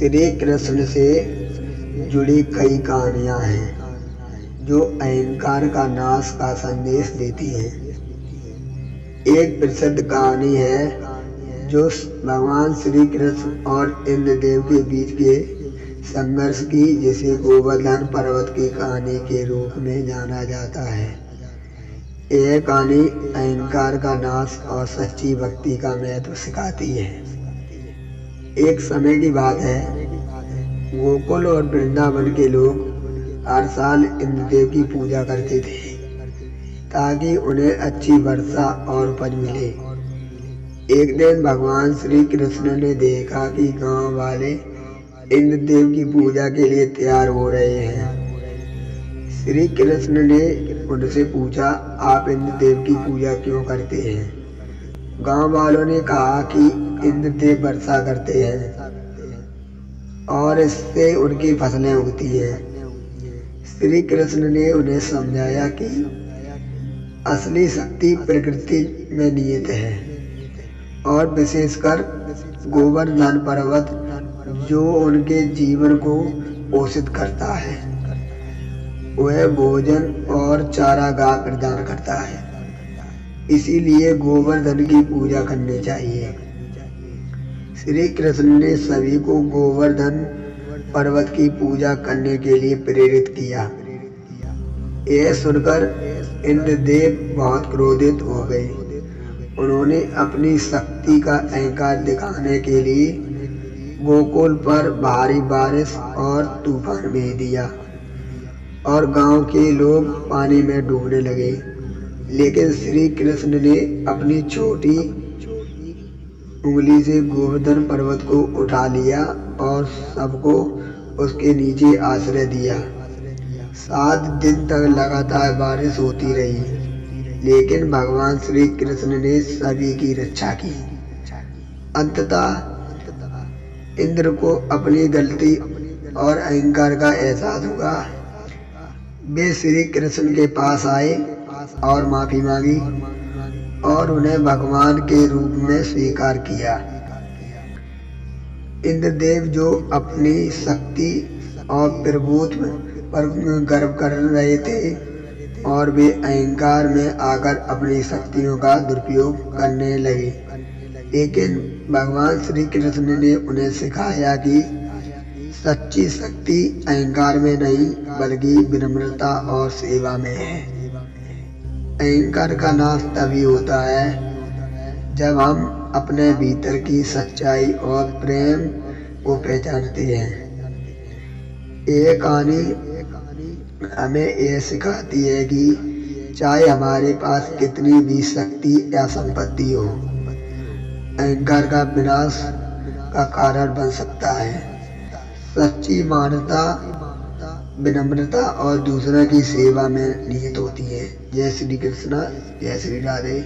श्री कृष्ण से जुड़ी कई कहानियाँ हैं जो अहंकार का नाश का संदेश देती हैं। एक प्रसिद्ध कहानी है जो भगवान श्री कृष्ण और इंद्रदेव के बीच के संघर्ष की, जिसे गोवर्धन पर्वत की कहानी के रूप में जाना जाता है। यह कहानी अहंकार का नाश और सच्ची भक्ति का महत्व सिखाती है। एक समय की बात है, गोकुल और वृंदावन के लोग हर साल इंद्रदेव की पूजा करते थे ताकि उन्हें अच्छी वर्षा और उपज मिले। एक दिन भगवान श्री कृष्ण ने देखा कि गांव वाले इंद्रदेव की पूजा के लिए तैयार हो रहे हैं। श्री कृष्ण ने उनसे पूछा, आप इंद्रदेव की पूजा क्यों करते हैं? गांव वालों ने कहा कि इंद्रदेव वर्षा करते हैं और इससे उनकी फसलें उगती हैं। श्री कृष्ण ने उन्हें समझाया कि असली शक्ति प्रकृति में निहित है और विशेषकर गोवर्धन पर्वत जो उनके जीवन को पोषित करता है, वह भोजन और चारागाह प्रदान करता है। इसीलिए गोवर्धन की पूजा करनी चाहिए। श्री कृष्ण ने सभी को गोवर्धन पर्वत की पूजा करने के लिए प्रेरित किया। यह सुनकर इंद्रदेव बहुत क्रोधित हो गए। उन्होंने अपनी शक्ति का अहंकार दिखाने के लिए गोकुल पर भारी बारिश और तूफान भेज दिया और गांव के लोग पानी में डूबने लगे। लेकिन श्री कृष्ण ने अपनी छोटी उंगली से गोवर्धन पर्वत को उठा लिया और सबको उसके नीचे आश्रय दिया। 7 दिन तक लगातार बारिश होती रही, लेकिन भगवान श्री कृष्ण ने सभी की रक्षा की। अंततः इंद्र को अपनी गलती और अहंकार का एहसास हुआ। वे श्री कृष्ण के पास आए और माफी मांगी और उन्हें भगवान के रूप में स्वीकार किया। इंद्रदेव जो अपनी शक्ति और प्रभुत्व पर गर्व कर रहे थे और वे अहंकार में आकर अपनी शक्तियों का दुरुपयोग करने लगे, लेकिन भगवान श्री कृष्ण ने उन्हें सिखाया कि सच्ची शक्ति अहंकार में नहीं बल्कि विनम्रता और सेवा में है। अहंकार का नाश तभी होता है जब हम अपने भीतर की सच्चाई और प्रेम को पहचानते हैं। ये कहानी हमें यह सिखाती है कि चाहे हमारे पास कितनी भी शक्ति या संपत्ति हो, अहंकार का विनाश का कारण बन सकता है। सच्ची मानवता विनम्रता और दूसरों की सेवा में निहित होती है। जय श्री कृष्ण, जय श्री राधे।